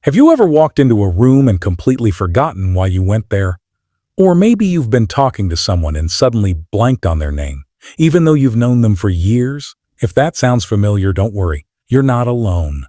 Have you ever walked into a room and completely forgotten why you went there? Or maybe you've been talking to someone and suddenly blanked on their name, even though you've known them for years? If that sounds familiar, don't worry. You're not alone.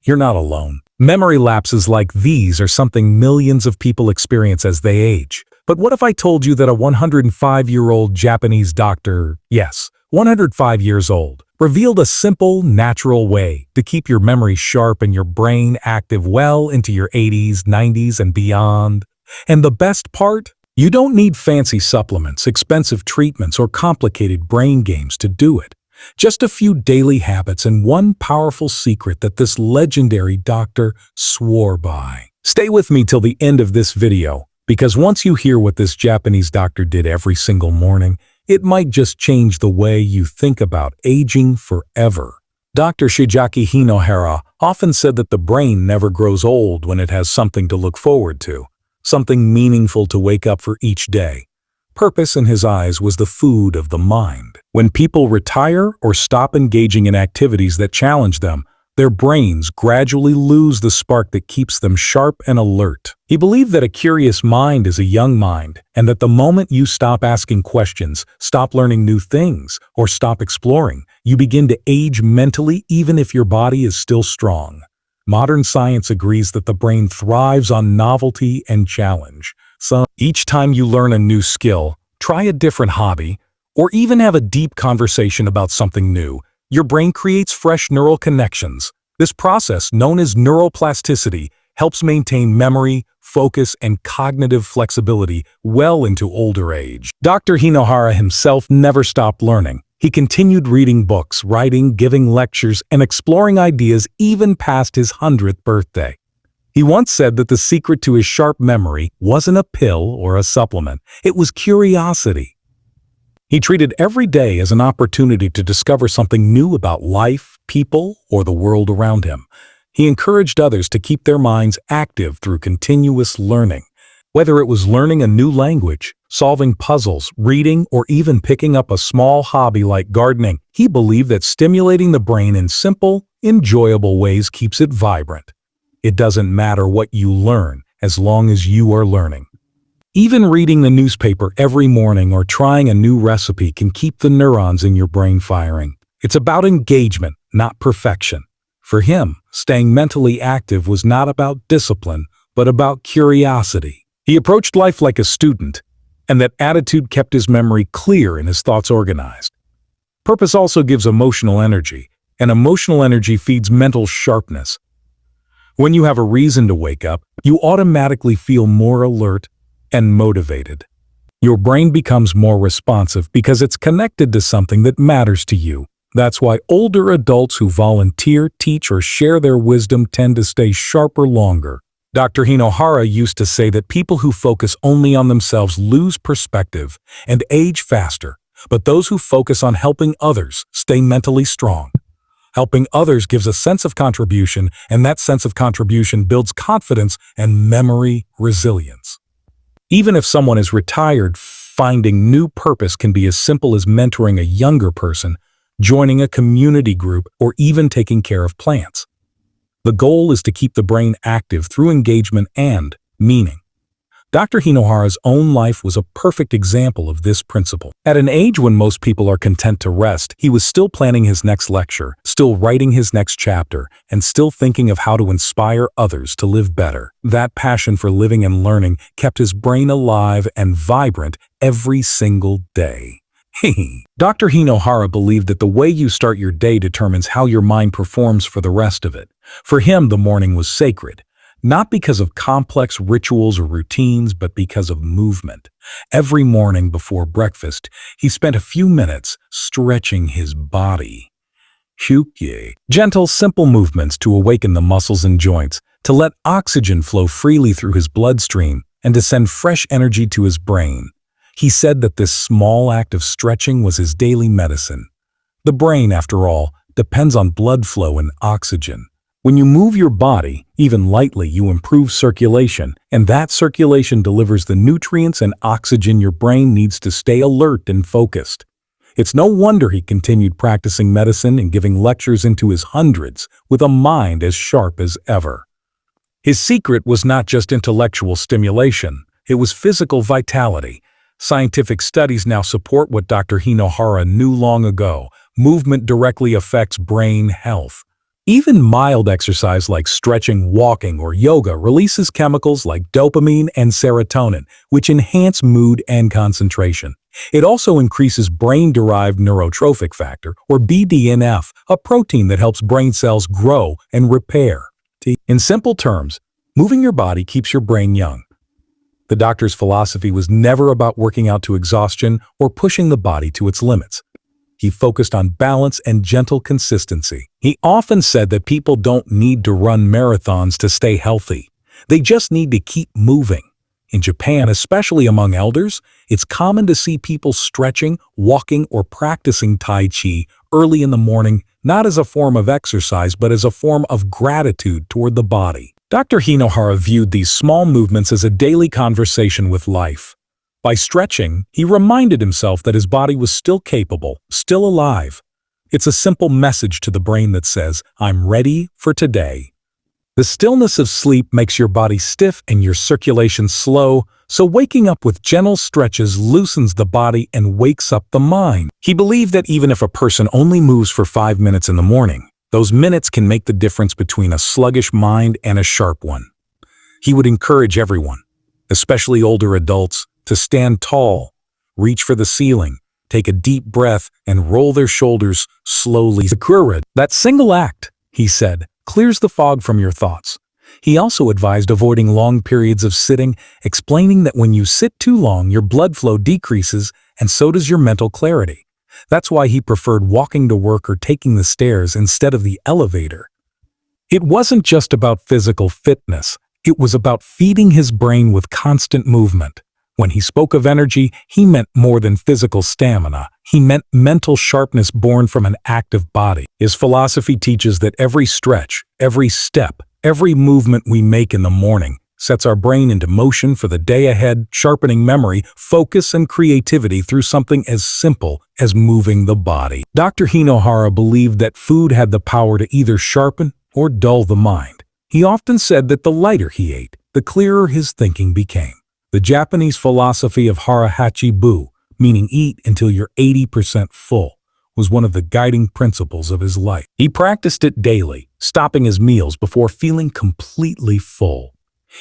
You're not alone. Memory lapses like these are something millions of people experience as they age. But what if I told you that a 105-year-old Japanese doctor, yes, 105 years old, revealed a simple, natural way to keep your memory sharp and your brain active well into your 80s, 90s, and beyond? And the best part? You don't need fancy supplements, expensive treatments, or complicated brain games to do it. Just a few daily habits and one powerful secret that this legendary doctor swore by. Stay with me till the end of this video, because once you hear what this Japanese doctor did every single morning, it might just change the way you think about aging forever. Dr. Shigeaki Hinohara often said that the brain never grows old when it has something to look forward to, something meaningful to wake up for each day. Purpose in his eyes was the food of the mind. When people retire or stop engaging in activities that challenge them, their brains gradually lose the spark that keeps them sharp and alert. He believed that a curious mind is a young mind, and that the moment you stop asking questions, stop learning new things, or stop exploring, you begin to age mentally even if your body is still strong. Modern science agrees that the brain thrives on novelty and challenge. So each time you learn a new skill, try a different hobby, or even have a deep conversation about something new, your brain creates fresh neural connections. This process, known as neuroplasticity, helps maintain memory, focus, and cognitive flexibility well into older age. Dr. Hinohara himself never stopped learning. He continued reading books, writing, giving lectures, and exploring ideas even past his 100th birthday. He once said that the secret to his sharp memory wasn't a pill or a supplement, it was curiosity. He treated every day as an opportunity to discover something new about life, people, or the world around him. He encouraged others to keep their minds active through continuous learning. Whether it was learning a new language, solving puzzles, reading, or even picking up a small hobby like gardening, he believed that stimulating the brain in simple, enjoyable ways keeps it vibrant. It doesn't matter what you learn as long as you are learning. Even reading the newspaper every morning or trying a new recipe can keep the neurons in your brain firing. It's about engagement, not perfection. For him, staying mentally active was not about discipline, but about curiosity. He approached life like a student, and that attitude kept his memory clear and his thoughts organized. Purpose also gives emotional energy, and emotional energy feeds mental sharpness. When you have a reason to wake up, you automatically feel more alert and motivated. Your brain becomes more responsive because it's connected to something that matters to you. That's why older adults who volunteer, teach, or share their wisdom tend to stay sharper longer. Dr. Hinohara used to say that people who focus only on themselves lose perspective and age faster, but those who focus on helping others stay mentally strong. Helping others gives a sense of contribution, and that sense of contribution builds confidence and memory resilience. Even if someone is retired, finding new purpose can be as simple as mentoring a younger person, joining a community group, or even taking care of plants. The goal is to keep the brain active through engagement and meaning. Dr. Hinohara's own life was a perfect example of this principle. At an age when most people are content to rest, he was still planning his next lecture, still writing his next chapter, and still thinking of how to inspire others to live better. That passion for living and learning kept his brain alive and vibrant every single day. Dr. Hinohara believed that the way you start your day determines how your mind performs for the rest of it. For him, the morning was sacred. Not because of complex rituals or routines, but because of movement. Every morning before breakfast, he spent a few minutes stretching his body. Gentle, simple movements to awaken the muscles and joints, to let oxygen flow freely through his bloodstream, and to send fresh energy to his brain. He said that this small act of stretching was his daily medicine. The brain, after all, depends on blood flow and oxygen. When you move your body, even lightly, you improve circulation, and that circulation delivers the nutrients and oxygen your brain needs to stay alert and focused. It's no wonder he continued practicing medicine and giving lectures into his hundreds with a mind as sharp as ever. His secret was not just intellectual stimulation, it was physical vitality. Scientific studies now support what Dr. Hinohara knew long ago: movement directly affects brain health. Even mild exercise like stretching, walking, or yoga releases chemicals like dopamine and serotonin, which enhance mood and concentration. It also increases brain-derived neurotrophic factor, or BDNF, a protein that helps brain cells grow and repair. In simple terms, moving your body keeps your brain young. The doctor's philosophy was never about working out to exhaustion or pushing the body to its limits. He focused on balance and gentle consistency. He often said that people don't need to run marathons to stay healthy. They just need to keep moving. In Japan, especially among elders, it's common to see people stretching, walking, or practicing Tai Chi early in the morning, not as a form of exercise, but as a form of gratitude toward the body. Dr. Hinohara viewed these small movements as a daily conversation with life. By stretching, he reminded himself that his body was still capable, still alive. It's a simple message to the brain that says, "I'm ready for today." The stillness of sleep makes your body stiff and your circulation slow, so waking up with gentle stretches loosens the body and wakes up the mind. He believed that even if a person only moves for 5 minutes in the morning, those minutes can make the difference between a sluggish mind and a sharp one. He would encourage everyone, especially older adults, to stand tall, reach for the ceiling, take a deep breath, and roll their shoulders slowly. That single act, he said, clears the fog from your thoughts. He also advised avoiding long periods of sitting, explaining that when you sit too long, your blood flow decreases, and so does your mental clarity. That's why he preferred walking to work or taking the stairs instead of the elevator. It wasn't just about physical fitness, it was about feeding his brain with constant movement. When he spoke of energy, he meant more than physical stamina. He meant mental sharpness born from an active body. His philosophy teaches that every stretch, every step, every movement we make in the morning sets our brain into motion for the day ahead, sharpening memory, focus, and creativity through something as simple as moving the body. Dr. Hinohara believed that food had the power to either sharpen or dull the mind. He often said that the lighter he ate, the clearer his thinking became. The Japanese philosophy of Hara Hachi Bu, meaning eat until you're 80% full, was one of the guiding principles of his life. He practiced it daily, stopping his meals before feeling completely full.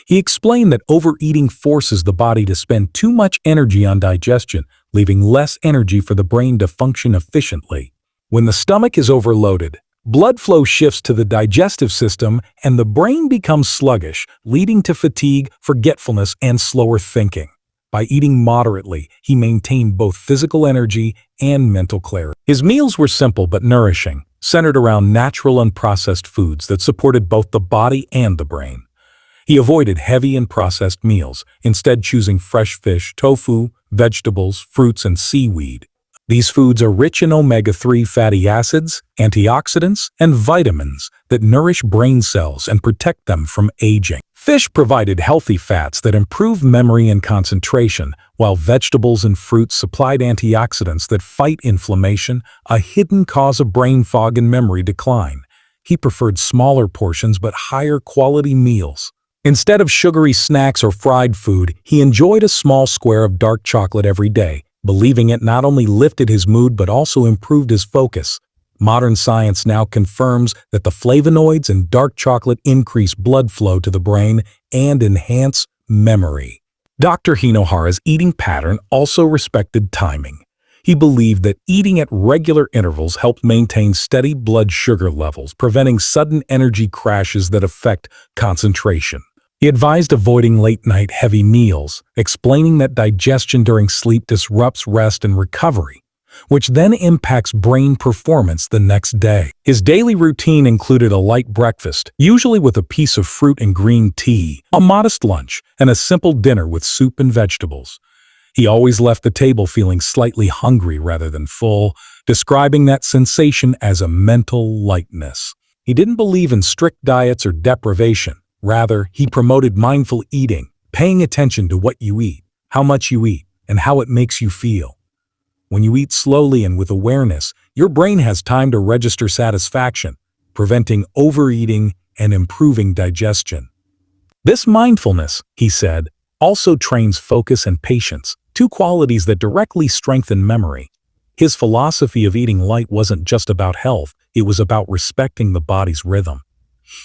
He explained that overeating forces the body to spend too much energy on digestion, leaving less energy for the brain to function efficiently. When the stomach is overloaded, blood flow shifts to the digestive system and the brain becomes sluggish, leading to fatigue, forgetfulness, and slower thinking. By eating moderately, he maintained both physical energy and mental clarity. His meals were simple but nourishing, centered around natural and processed foods that supported both the body and the brain. He avoided heavy and processed meals, instead choosing fresh fish, tofu, vegetables, fruits, and seaweed. These foods are rich in omega-3 fatty acids, antioxidants, and vitamins that nourish brain cells and protect them from aging. Fish provided healthy fats that improve memory and concentration, while vegetables and fruits supplied antioxidants that fight inflammation, a hidden cause of brain fog and memory decline. He preferred smaller portions but higher quality meals. Instead of sugary snacks or fried food, he enjoyed a small square of dark chocolate every day, believing it not only lifted his mood but also improved his focus. Modern science now confirms that the flavonoids in dark chocolate increase blood flow to the brain and enhance memory. Dr. Hinohara's eating pattern also respected timing. He believed that eating at regular intervals helped maintain steady blood sugar levels, preventing sudden energy crashes that affect concentration. He advised avoiding late-night heavy meals, explaining that digestion during sleep disrupts rest and recovery, which then impacts brain performance the next day. His daily routine included a light breakfast, usually with a piece of fruit and green tea, a modest lunch, and a simple dinner with soup and vegetables. He always left the table feeling slightly hungry rather than full, describing that sensation as a mental lightness. He didn't believe in strict diets or deprivation. Rather, he promoted mindful eating, paying attention to what you eat, how much you eat, and how it makes you feel. When you eat slowly and with awareness, your brain has time to register satisfaction, preventing overeating and improving digestion. This mindfulness, he said, also trains focus and patience, two qualities that directly strengthen memory. His philosophy of eating light wasn't just about health, it was about respecting the body's rhythm.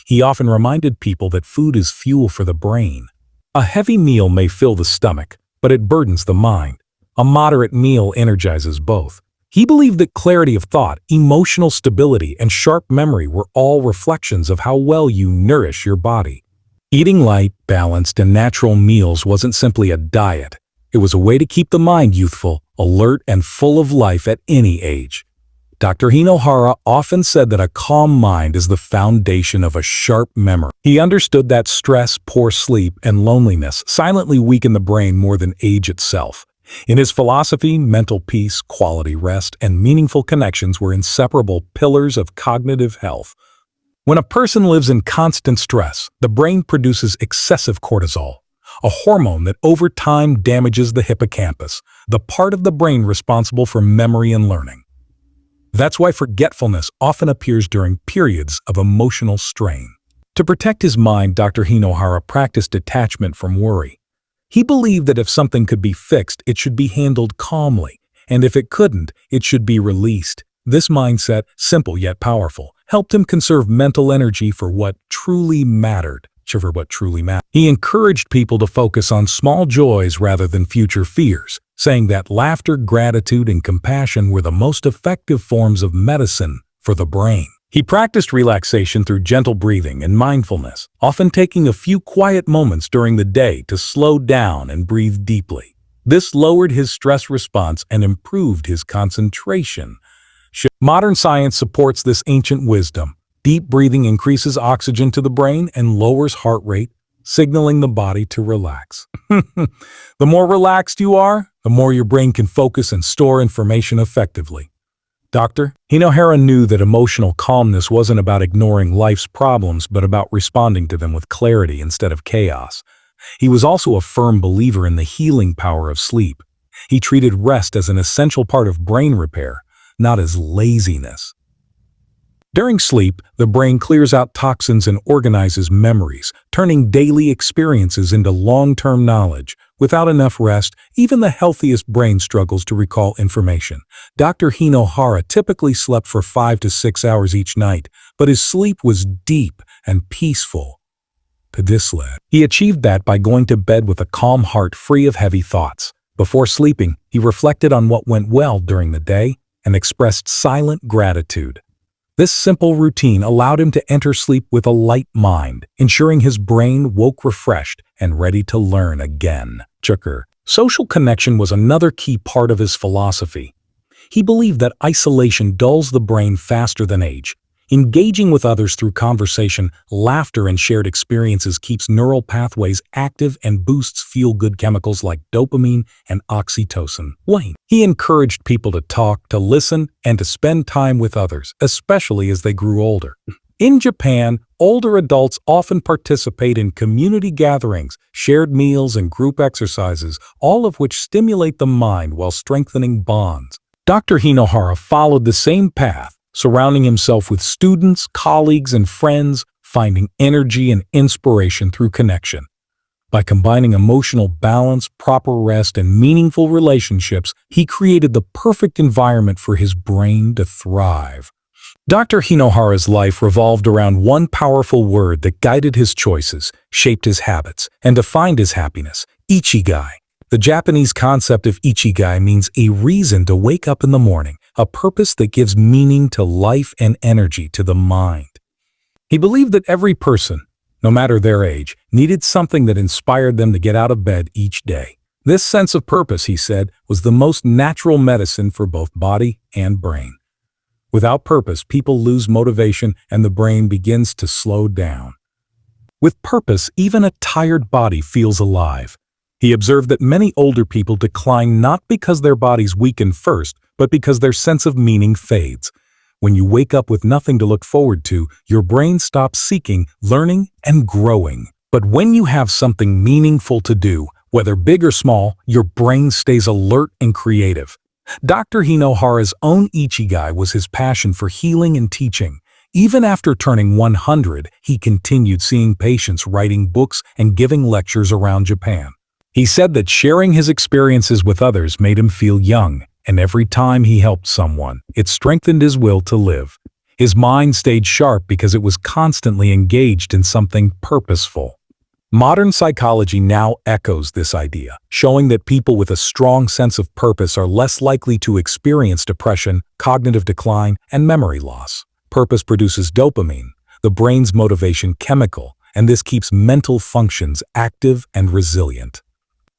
He often reminded people that food is fuel for the brain. A heavy meal may fill the stomach, but it burdens the mind. A moderate meal energizes both. He believed that clarity of thought, emotional stability, and sharp memory were all reflections of how well you nourish your body. Eating light, balanced, and natural meals wasn't simply a diet. It was a way to keep the mind youthful, alert, and full of life at any age. Dr. Hinohara often said that a calm mind is the foundation of a sharp memory. He understood that stress, poor sleep, and loneliness silently weaken the brain more than age itself. In his philosophy, mental peace, quality rest, and meaningful connections were inseparable pillars of cognitive health. When a person lives in constant stress, the brain produces excessive cortisol, a hormone that over time damages the hippocampus, the part of the brain responsible for memory and learning. That's why forgetfulness often appears during periods of emotional strain. To protect his mind, Dr. Hinohara practiced detachment from worry. He believed that if something could be fixed, it should be handled calmly, and if it couldn't, it should be released. This mindset, simple yet powerful, helped him conserve mental energy for what truly mattered. He encouraged people to focus on small joys rather than future fears, saying that laughter, gratitude, and compassion were the most effective forms of medicine for the brain. He practiced relaxation through gentle breathing and mindfulness, often taking a few quiet moments during the day to slow down and breathe deeply. This lowered his stress response and improved his concentration. Modern science supports this ancient wisdom. Deep breathing increases oxygen to the brain and lowers heart rate, signaling the body to relax. The more relaxed you are, the more your brain can focus and store information effectively. Dr. Hinohara knew that emotional calmness wasn't about ignoring life's problems, but about responding to them with clarity instead of chaos. He was also a firm believer in the healing power of sleep. He treated rest as an essential part of brain repair, not as laziness. During sleep, the brain clears out toxins and organizes memories, turning daily experiences into long-term knowledge. Without enough rest, even the healthiest brain struggles to recall information. Dr. Hinohara typically slept for 5 to 6 hours each night, but his sleep was deep and peaceful. He achieved that by going to bed with a calm heart free of heavy thoughts. Before sleeping, he reflected on what went well during the day and expressed silent gratitude. This simple routine allowed him to enter sleep with a light mind, ensuring his brain woke refreshed and ready to learn again. Social connection was another key part of his philosophy. He believed that isolation dulls the brain faster than age. Engaging with others through conversation, laughter, and shared experiences keeps neural pathways active and boosts feel-good chemicals like dopamine and oxytocin. He encouraged people to talk, to listen, and to spend time with others, especially as they grew older. In Japan, older adults often participate in community gatherings, shared meals, and group exercises, all of which stimulate the mind while strengthening bonds. Dr. Hinohara followed the same path, surrounding himself with students, colleagues, and friends, finding energy and inspiration through connection. By combining emotional balance, proper rest, and meaningful relationships, he created the perfect environment for his brain to thrive. Dr. Hinohara's life revolved around one powerful word that guided his choices, shaped his habits, and defined his happiness: Ikigai. The Japanese concept of Ikigai means a reason to wake up in the morning, a purpose that gives meaning to life and energy to the mind. He believed that every person, no matter their age, needed something that inspired them to get out of bed each day. This sense of purpose, he said, was the most natural medicine for both body and brain. Without purpose, people lose motivation and the brain begins to slow down. With purpose, even a tired body feels alive. He observed that many older people decline not because their bodies weaken first, but because their sense of meaning fades. When you wake up with nothing to look forward to, your brain stops seeking, learning, and growing. But when you have something meaningful to do, whether big or small, your brain stays alert and creative. Dr. Hinohara's own Ikigai was his passion for healing and teaching. Even after turning 100, he continued seeing patients, writing books, and giving lectures around Japan. He said that sharing his experiences with others made him feel young, and every time he helped someone, it strengthened his will to live. His mind stayed sharp because it was constantly engaged in something purposeful. Modern psychology now echoes this idea, showing that people with a strong sense of purpose are less likely to experience depression, cognitive decline, and memory loss. Purpose produces dopamine, the brain's motivation chemical, and this keeps mental functions active and resilient.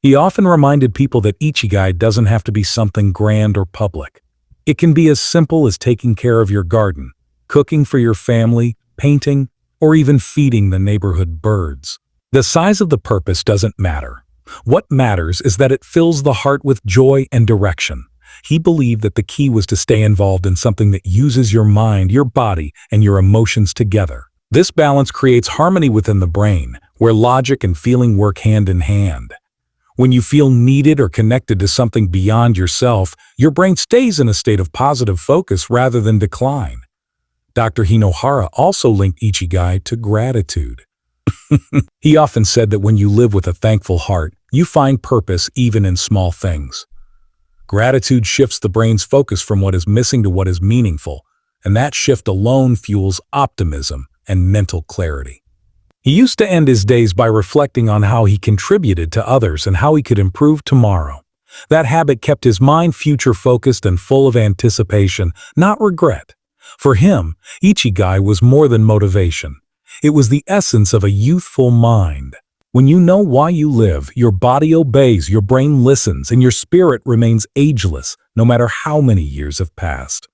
He often reminded people that Ikigai doesn't have to be something grand or public. It can be as simple as taking care of your garden, cooking for your family, painting, or even feeding the neighborhood birds. The size of the purpose doesn't matter. What matters is that it fills the heart with joy and direction. He believed that the key was to stay involved in something that uses your mind, your body, and your emotions together. This balance creates harmony within the brain, where logic and feeling work hand in hand. When you feel needed or connected to something beyond yourself, your brain stays in a state of positive focus rather than decline. Dr. Hinohara also linked Ikigai to gratitude. He often said that when you live with a thankful heart, you find purpose even in small things. Gratitude shifts the brain's focus from what is missing to what is meaningful, and that shift alone fuels optimism and mental clarity. He used to end his days by reflecting on how he contributed to others and how he could improve tomorrow. That habit kept his mind future-focused and full of anticipation, not regret. For him, Ikigai was more than motivation. It was the essence of a youthful mind. When you know why you live, your body obeys, your brain listens, and your spirit remains ageless, no matter how many years have passed.